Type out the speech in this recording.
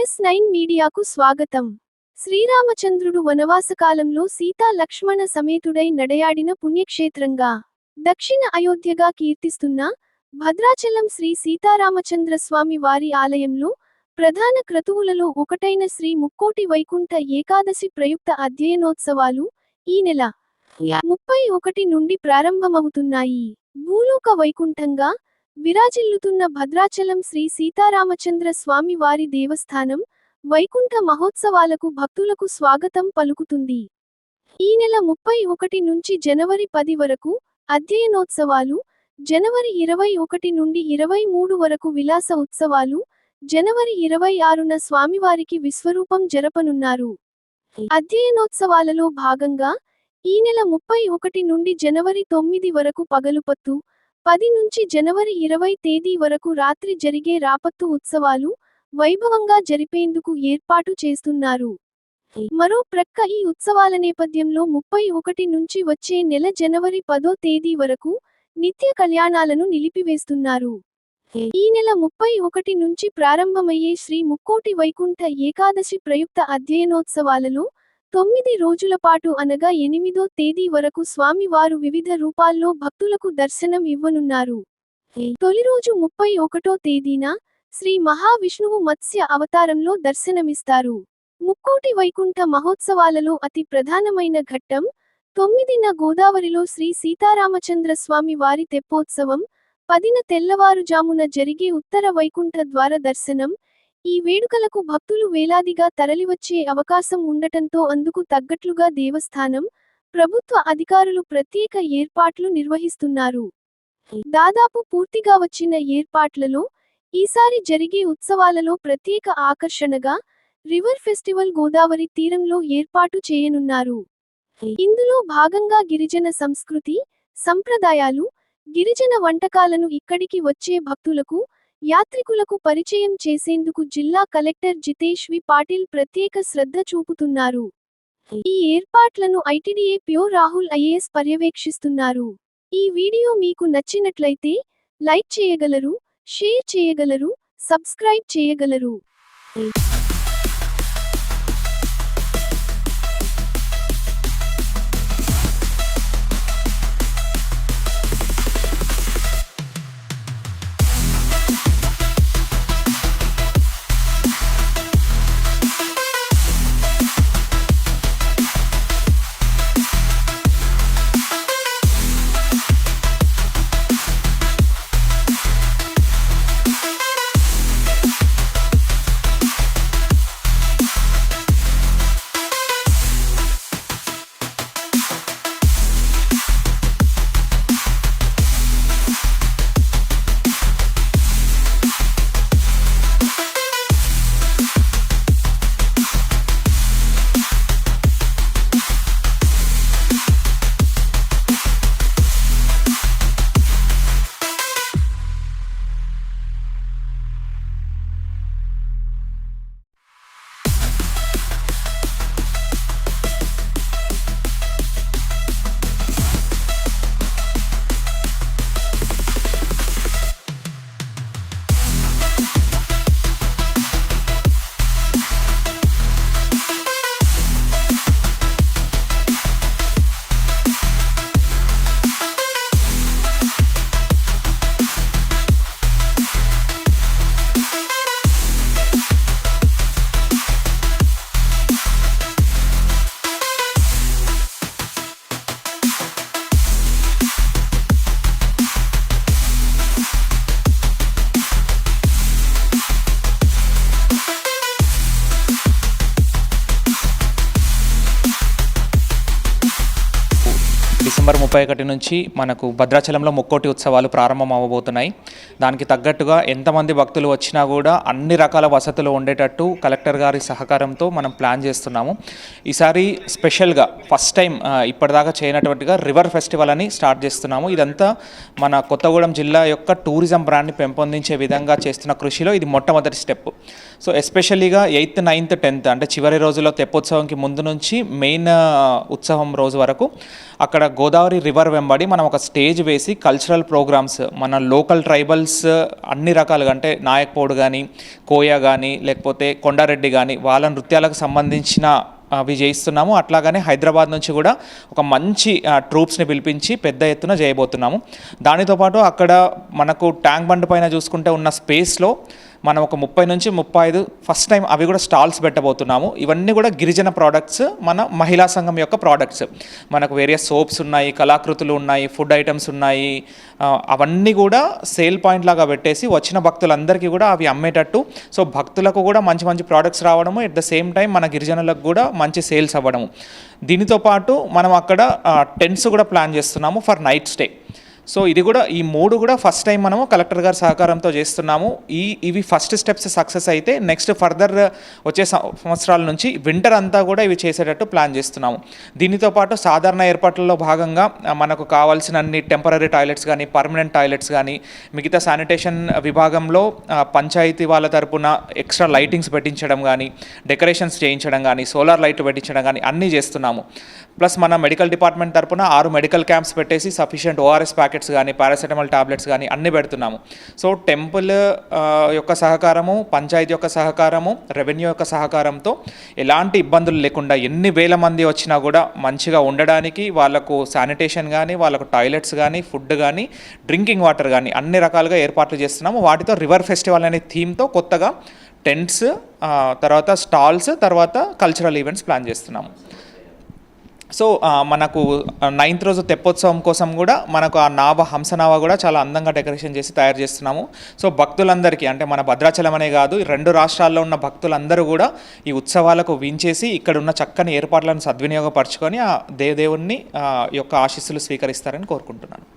NS9 మీడియాకు స్వాగతం. శ్రీరామచంద్రుడు వనవాసకాలంలో సీతా లక్ష్మణ సమేతుడై నడయాడిన పుణ్యక్షేత్రంగా దక్షిణ అయోధ్యగా కీర్తిస్తున్న భద్రాచలం శ్రీ సీతారామచంద్ర స్వామి వారి ఆలయంలో ప్రధాన క్రతువులలో ఒకటైన శ్రీ ముక్కోటి వైకుంఠ ఏకాదశి ప్రయుక్త అధ్యయనోత్సవాలు ఈ నెల 31 నుండి ప్రారంభమవుతున్నాయి. భూలోక వైకుంఠంగా విరాజిల్లుతున్న భద్రాచలం శ్రీ సీతారామచంద్ర స్వామి వారి దేవస్థానం వైకుంఠ మహోత్సవాలకు భక్తులకు స్వాగతం పలుకుతుంది. ఈ నెల 31 నుంచి జనవరి 10 వరకు అధ్యయనోత్సవాలు, జనవరి 21 నుండి 23 వరకు విలాస ఉత్సవాలు, జనవరి 26న స్వామివారికి విశ్వరూపం జరపనున్నారు. అధ్యయనోత్సవాలలో భాగంగా ఈ నెల 31 నుండి జనవరి 9 వరకు పగలుపత్తు, 10 నుంచి జనవరి 20 తేదీ వరకు రాత్రి జరిగే రాపత్తు ఉత్సవాలు వైభవంగా జరిపేందుకు ఏర్పాటు చేస్తున్నారు. మరో ప్రక్క ఈ ఉత్సవాల నేపథ్యంలో 31 నుంచి వచ్చే నెల జనవరి 10వ తేదీ వరకు నిత్య కళ్యాణాలను నిలిపివేస్తున్నారు. ఈ నెల 31 నుంచి ప్రారంభమయ్యే శ్రీ ముక్కోటి వైకుంఠ ఏకాదశి ప్రయుక్త అధ్యయనోత్సవాలలో 9 రోజుల పాటు అనగా 8వ తేదీ వరకు స్వామి వారు వివిధ రూపాల్లో భక్తులకు దర్శనం ఇవ్వనున్నారు. తొలి రోజు 31వ తేదీన శ్రీ మహావిష్ణువు మత్స్య అవతారంలో దర్శనమిస్తారు. ముక్కోటి వైకుంఠ మహోత్సవాలలో అతి ప్రధానమైన ఘట్టం 9న గోదావరిలో శ్రీ సీతారామచంద్ర స్వామి వారి తెప్పోత్సవం, 10న తెల్లవారుజామున జరిగే ఉత్తర వైకుంఠ ద్వార దర్శనం. ఈ వేడుకలకు భక్తులు వేలాదిగా తరలివచ్చే అవకాశం ఉండటంతో అందుకు తగ్గట్లుగా దేవస్థానం, ప్రభుత్వ అధికారులు ప్రత్యేక ఏర్పాట్లు నిర్వహిస్తున్నారు. దాదాపు పూర్తిగా వచ్చిన ఏర్పాట్లలో ఈసారి జరిగే ఉత్సవాలలో ప్రత్యేక ఆకర్షణగా రివర్ ఫెస్టివల్ గోదావరి తీరంలో ఏర్పాటు చేయనున్నారు. ఇందులో భాగంగా గిరిజన సంస్కృతి, సంప్రదాయాలు, గిరిజన వంటకాలను ఇక్కడికి వచ్చే భక్తులకు, యాత్రికులకు పరిచయం చేసేందుకు జిల్లా కలెక్టర్ జితేష్ వి పాటిల్ ప్రత్యేక శ్రద్ధ చూపుతున్నారు. ఈ ఏర్పాట్లను ఐటీడీఏ ప్యో రాహుల్ ఐఏఎస్ పర్యవేక్షిస్తున్నారు. ఈ వీడియో మీకు నచ్చినట్లయితే లైక్ చేయగలరు, షేర్ చేయగలరు, సబ్స్క్రైబ్ చేయగలరు. డిసెంబర్ 31 నుంచి మనకు భద్రాచలంలో ముక్కోటి ఉత్సవాలు ప్రారంభం అవ్వబోతున్నాయి. దానికి తగ్గట్టుగా ఎంతమంది భక్తులు వచ్చినా కూడా అన్ని రకాల వసతులు ఉండేటట్టు కలెక్టర్ గారి సహకారంతో మనం ప్లాన్ చేస్తున్నాము. ఈసారి స్పెషల్గా ఫస్ట్ టైం ఇప్పటిదాకా చేయనటువంటిగా రివర్ ఫెస్టివల్ అని స్టార్ట్ చేస్తున్నాము. ఇదంతా మన కొత్తగూడెం జిల్లా యొక్క టూరిజం బ్రాండ్ని పెంపొందించే విధంగా చేస్తున్న కృషిలో ఇది మొట్టమొదటి step. So ఎస్పెషల్లీగా 8th, 9th, 10th అంటే చివరి రోజుల్లో తెప్పోత్సవంకి ముందు నుంచి మెయిన్ ఉత్సవం రోజు వరకు అక్కడ గోదావరి రివర్ వెంబడి మనం ఒక స్టేజ్ వేసి కల్చరల్ ప్రోగ్రామ్స్ మన లోకల్ ట్రైబల్స్ అన్ని రకాలుగా అంటే నాయక్పోడు కానీ కోయ కానీ లేకపోతే కొండారెడ్డి కానీ వాళ్ళ నృత్యాలకు సంబంధించిన అవి చేయిస్తున్నాము. అట్లాగనే హైదరాబాద్ నుంచి కూడా ఒక మంచి ట్రూప్స్ని పిలిపించి పెద్ద ఎత్తున చేయబోతున్నాము. దానితో పాటు అక్కడ మనకు ట్యాంక్ బండ్ పైన చూసుకుంటే ఉన్న స్పేస్లో మనం ఒక 30 నుంచి 35 ఫస్ట్ టైం అవి కూడా స్టాల్స్ పెట్టబోతున్నాము. ఇవన్నీ కూడా గిరిజన ప్రోడక్ట్స్, మన మహిళా సంఘం యొక్క ప్రోడక్ట్స్. మనకు వేరియస్ సోప్స్ ఉన్నాయి, కళాకృతులు ఉన్నాయి, ఫుడ్ ఐటమ్స్ ఉన్నాయి. అవన్నీ కూడా సేల్ పాయింట్ లాగా పెట్టేసి వచ్చిన భక్తులందరికీ కూడా అవి అమ్మేటట్టు, సో భక్తులకు కూడా మంచి మంచి ప్రోడక్ట్స్ రావడము, ఎట్ ద సేమ్ టైం మన గిరిజనులకు కూడా మంచి సేల్స్ అవ్వడము. దీనితో పాటు మనం అక్కడ టెంట్స్ కూడా ప్లాన్ చేస్తున్నాము ఫర్ నైట్ స్టే. సో ఇది కూడా ఈ 3 కూడా ఫస్ట్ టైం మనము కలెక్టర్ గారి సహకారంతో చేస్తున్నాము. ఇవి ఫస్ట్ స్టెప్స్ సక్సెస్ అయితే నెక్స్ట్ ఫర్దర్ వచ్చే సంవత్సరాల నుంచి వింటర్ అంతా కూడా ఇవి చేసేటట్టు ప్లాన్ చేస్తున్నాము. దీనితో పాటు సాధారణ ఏర్పాట్లలో భాగంగా మనకు కావాల్సిన అన్ని టెంపరీ టాయిలెట్స్ కానీ పర్మనెంట్ టాయిలెట్స్ కానీ మిగతా శానిటేషన్ విభాగంలో పంచాయతీ వాళ్ళ తరపున ఎక్స్ట్రా లైటింగ్స్ పెట్టించడం కానీ డెకరేషన్స్ చేయించడం కానీ సోలార్ లైట్ పెట్టించడం కానీ అన్నీ చేస్తున్నాము. ప్లస్ మన మెడికల్ డిపార్ట్మెంట్ తరపున 6 మెడికల్ క్యాంప్స్ పెట్టేసి సఫిషియంట్ ఓఆర్ఎస్ ప్యాకెట్స్ కానీ పారాసెటమాల్ టాబ్లెట్స్ కానీ అన్నీ పెడుతున్నాము. సో టెంపుల్ యొక్క సహకారము, పంచాయతీ యొక్క సహకారము, రెవెన్యూ యొక్క సహకారంతో ఎలాంటి ఇబ్బందులు లేకుండా ఎన్ని వేల మంది వచ్చినా కూడా మంచిగా ఉండడానికి వాళ్ళకు శానిటేషన్ కానీ వాళ్ళకు టాయిలెట్స్ కానీ ఫుడ్ కానీ డ్రింకింగ్ వాటర్ కానీ అన్ని రకాలుగా ఏర్పాట్లు చేస్తున్నాము. వాటితో రివర్ ఫెస్టివల్ అనే థీమ్తో కొత్తగా టెంట్స్, తర్వాత స్టాల్స్, తర్వాత కల్చరల్ ఈవెంట్స్ ప్లాన్ చేస్తున్నాము. సో మనకు 9th రోజు తెప్పోత్సవం కోసం కూడా మనకు ఆ హంసనావ కూడా చాలా అందంగా డెకరేషన్ చేసి తయారు చేస్తున్నాము. సో భక్తులందరికీ అంటే మన భద్రాచలం అనే కాదు 2 రాష్ట్రాల్లో ఉన్న భక్తులందరూ కూడా ఈ ఉత్సవాలకు వించేసి ఇక్కడ ఉన్న చక్కని ఏర్పాట్లను సద్వినియోగపరచుకొని ఆ దేవుని యొక్క ఆశీస్సులు స్వీకరిస్తారని కోరుకుంటున్నాను.